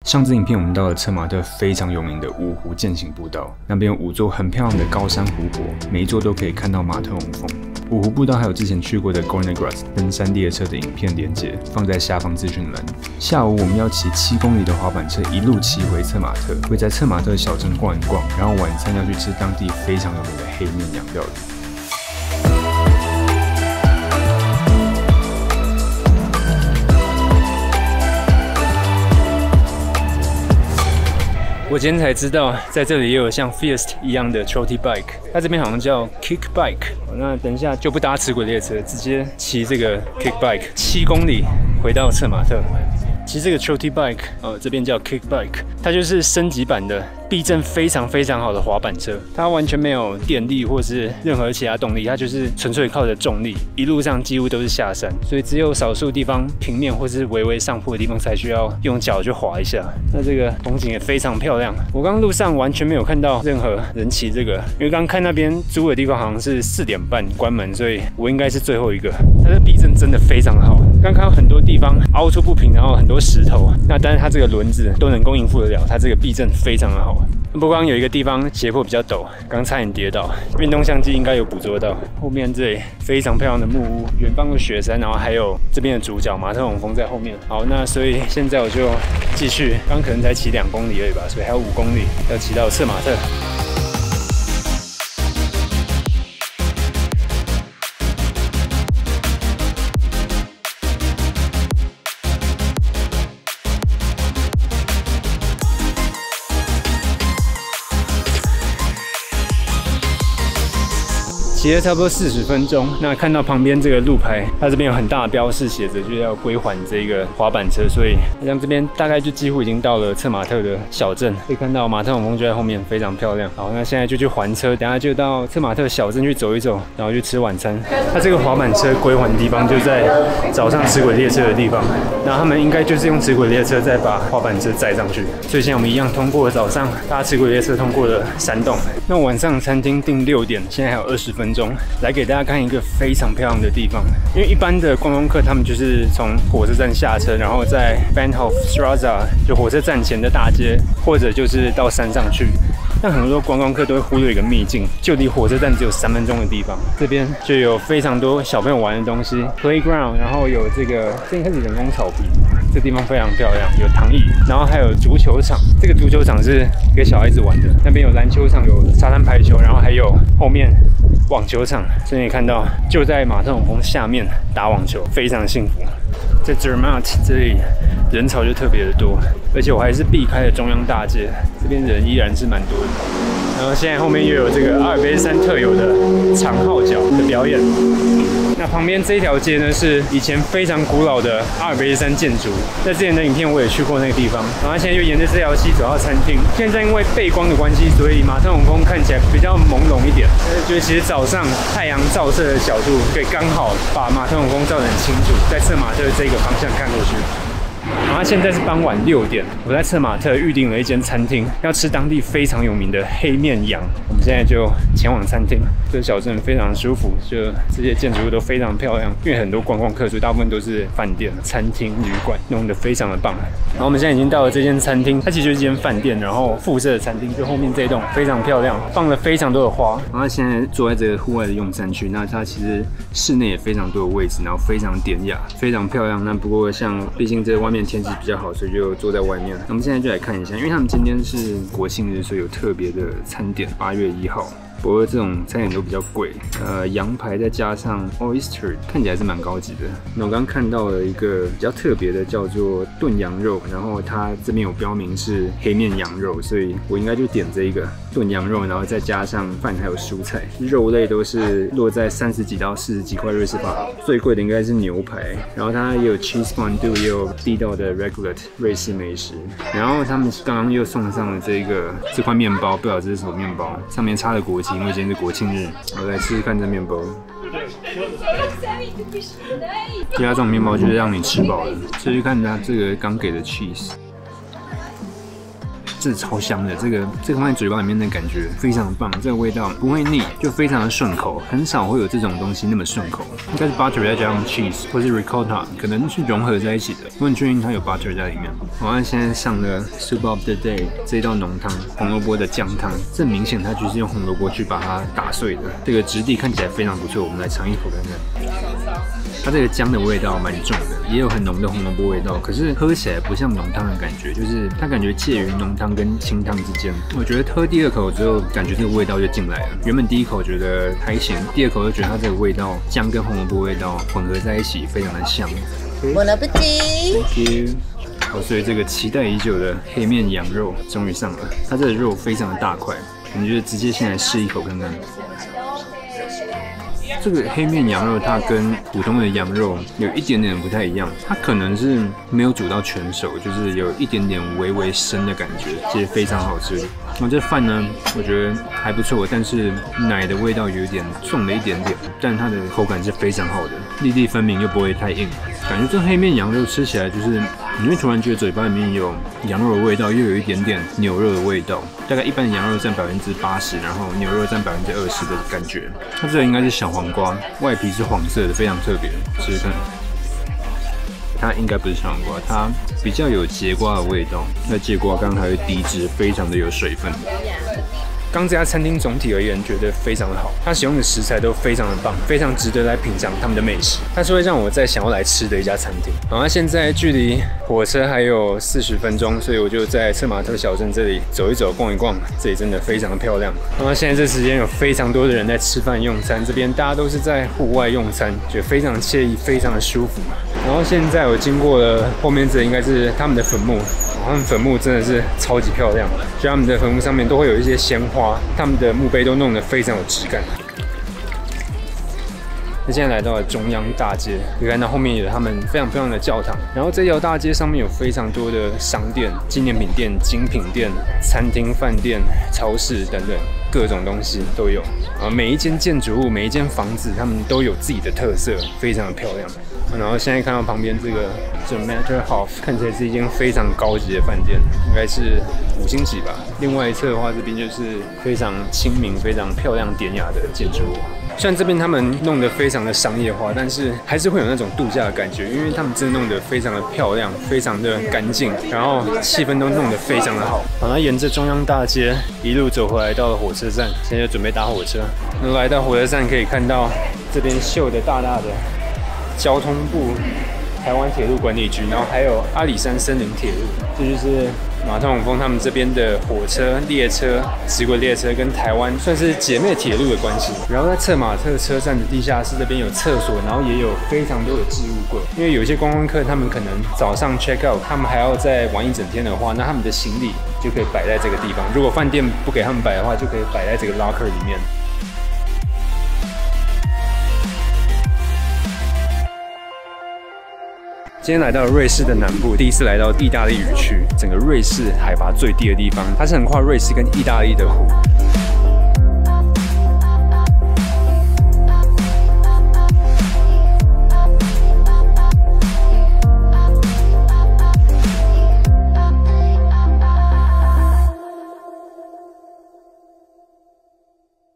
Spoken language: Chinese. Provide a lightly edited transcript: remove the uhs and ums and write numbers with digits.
上支影片我们到了策马特非常有名的五湖践行步道，那边有5座很漂亮的高山湖泊，每一座都可以看到马特洪峰。五湖步道还有之前去过的 Gornergrat 登山列车的影片连结，放在下方资讯栏。下午我们要骑7公里的滑板车，一路骑回策马特，会在策马特小镇逛一逛，然后晚餐要去吃当地非常有名的黑面羊料理。 我今天才知道，在这里也有像 Fiest 一样的 Trotty Bike， 它这边好像叫 Kick Bike。那等一下就不搭齿轨列车，直接骑这个 Kick Bike 7公里回到策马特。骑这个 Trotty Bike， 这边叫 Kick Bike， 它就是升级版的。 避震非常好的滑板车，它完全没有电力或是任何其他动力，它就是纯粹靠着重力，一路上几乎都是下山，所以只有少数地方平面或是微微上坡的地方才需要用脚去滑一下。那这个风景也非常漂亮。我刚刚路上完全没有看到任何人骑这个，因为刚看那边租的地方好像是4点半关门，所以我应该是最后一个。它的避震真的非常好，刚看到很多地方凹凸不平，然后很多石头，那但是它这个轮子都能够应付得了，它这个避震非常的好。 不过刚有一个地方斜坡比较陡，刚差点跌倒，运动相机应该有捕捉到。后面这里非常漂亮的木屋，远方的雪山，然后还有这边的主角马特洪峰在后面。好，那所以现在我就继续，刚可能才骑2公里而已吧，所以还有5公里要骑到策马特。 骑了差不多40分钟，那看到旁边这个路牌，它这边有很大的标示，写着就是要归还这个滑板车，所以像这边大概就几乎已经到了策马特的小镇，可以看到马特洪峰就在后面，非常漂亮。好，那现在就去还车，等下就到策马特小镇去走一走，然后去吃晚餐。它这个滑板车归还的地方就在早上齿轨列车的地方，那他们应该就是用齿轨列车再把滑板车载上去，所以现在我们一样通过了早上搭齿轨列车通过了山洞。那晚上餐厅定6点，现在还有20分钟。 来给大家看一个非常漂亮的地方，因为一般的观光客他们就是从火车站下车，然后在 Bahnhofstraße 就火车站前的大街，或者就是到山上去。但很多观光客都会忽略一个秘境，就离火车站只有3分钟的地方，这边就有非常多小朋友玩的东西 ，playground， 然后有这应该是人工草皮。 这地方非常漂亮，有躺椅，然后还有足球场。这个足球场是给小孩子玩的，那边有篮球场，有沙滩排球，然后还有后面网球场。所以你看到就在马特洪峰下面打网球，非常幸福。在 Zermatt 这里人潮就特别的多，而且我还是避开了中央大街，这边人依然是蛮多的。然后现在后面又有这个阿尔卑斯山特有的长号角的表演。 那旁边这一条街呢，是以前非常古老的阿尔卑斯山建筑。在之前的影片我也去过那个地方，然后现在就沿着这条溪走到餐厅。现在因为背光的关系，所以马特洪峰看起来比较朦胧一点。就是其实早上太阳照射的角度，可以刚好把马特洪峰照得很清楚，在策马特这个方向看过去。 然后现在是傍晚6点，我在策马特预定了一间餐厅，要吃当地非常有名的黑面羊。我们现在就前往餐厅。这个小镇非常舒服，就这些建筑物都非常漂亮，因为很多观光客，所以大部分都是饭店、餐厅、旅馆，弄得非常的棒。然后我们现在已经到了这间餐厅，它其实就是一间饭店，然后附设的餐厅，就后面这一栋非常漂亮，放了非常多的花。然后现在坐在这个户外的用餐区，那它其实室内也非常多的位置，然后非常典雅，非常漂亮。那不过像毕竟这外面天气比较好，所以就坐在外面。那我们现在就来看一下，因为他们今天是国庆日，所以有特别的餐点，8月1号。 不过这种餐点都比较贵，羊排再加上 oyster， 看起来是蛮高级的。那我刚刚看到了一个比较特别的，叫做炖羊肉，然后它这边有标明是黑面羊肉，所以我应该就点这一个炖羊肉，然后再加上饭还有蔬菜，肉类都是落在30几到40几块瑞士法，最贵的应该是牛排，然后它也有 cheese fondue， 也有地道的 raclette 瑞士美食，然后他们刚刚又送上了这块面包，不知道这是什么面包，上面插了国旗。 因为今天是国庆日，我来吃吃看这面包。其他这种面包就是让你吃饱了，吃吃看它这个刚给的 cheese。这超香的，这个放在嘴巴里面的感觉非常棒，这个味道不会腻，就非常的顺口，很少会有这种东西那么顺口。应该是 butter 再加上 cheese 或是 ricotta， 可能是融合在一起的。我很确定它有 butter 在里面。我们现在上的 soup of the day 这道浓汤，红萝卜的酱汤，这明显它就是用红萝卜去把它打碎的，这个质地看起来非常不错。我们来尝一口看看。它这个姜的味道蛮重的，也有很浓的红萝卜味道，可是喝起来不像浓汤的感觉，就是它感觉介于浓汤跟清汤之间。我觉得喝第二口之后，感觉这个味道就进来了。原本第一口觉得还行，第二口就觉得它这个味道姜跟红萝卜味道混合在一起，非常的香。Bon appétit! Thank you。好，所以这个期待已久的黑面羊肉终于上了，它这个肉非常的大块，我们就直接先来试一口看看。这个黑面羊肉它跟普通的羊肉有一点点不太一样，它可能是没有煮到全熟，就是有一点点微微生的感觉，其实非常好吃。然后这饭呢，我觉得还不错，但是奶的味道有点重了一点点，但它的口感是非常好的，粒粒分明又不会太硬。感觉这黑面羊肉吃起来就是你会突然觉得嘴巴里面有羊肉的味道，又有一点点牛肉的味道，大概一般的羊肉占80%，然后牛肉占20%的感觉。它这个应该是小黄瓜，外皮是黄色的，非常特别，试试看。它应该不是小黄瓜，它比较有节瓜的味道。那节瓜刚刚还会低脂，非常的有水分。刚这家餐厅总体而言觉得非常的好，它使用的食材都非常的棒，非常值得来品尝他们的美食。它是会让我再想要来吃的一家餐厅。然后它现在距离火车还有40分钟，所以我就在策马特小镇这里走一走、逛一逛，这里真的非常的漂亮。然后现在这时间有非常多的人在吃饭用餐，这边大家都是在户外用餐，觉得非常惬意，非常的舒服。然后现在我经过了后面这应该是他们的坟墓。他们坟墓真的是超级漂亮，就他们的坟墓上面都会有一些鲜花，他们的墓碑都弄得非常有质感。那现在来到了中央大街，可以看到后面有他们非常漂亮的教堂，然后这条大街上面有非常多的商店、纪念品店、精品店、餐厅、饭店、超市等等，各种东西都有。每一间建筑物、每一间房子，他们都有自己的特色，非常的漂亮。然后现在看到旁边这个 The Matterhof， 看起来是一间非常高级的饭店，应该是5星级吧。另外一侧的话，这边就是非常亲民、非常漂亮典雅的建筑物。虽然这边他们弄得非常的商业化，但是还是会有那种度假的感觉，因为他们真的弄得非常的漂亮，非常的干净，然后气氛都弄得非常的好。好，那沿着中央大街一路走回来，到了火车站，现在就准备搭火车。那来到火车站可以看到这边绣的大大的交通部台湾铁路管理局，然后还有阿里山森林铁路，这就是马特洪峰他们这边的火车、列车、直轨列车跟台湾算是姐妹铁路的关系。然后在策马特车站的地下室这边有厕所，然后也有非常多的置物柜，因为有些观光客他们可能早上 check out， 他们还要再玩一整天的话，那他们的行李就可以摆在这个地方。如果饭店不给他们摆的话，就可以摆在这个 locker 里面。今天来到瑞士的南部，第一次来到意大利语区，整个瑞士海拔最低的地方，它是横跨瑞士跟意大利的湖。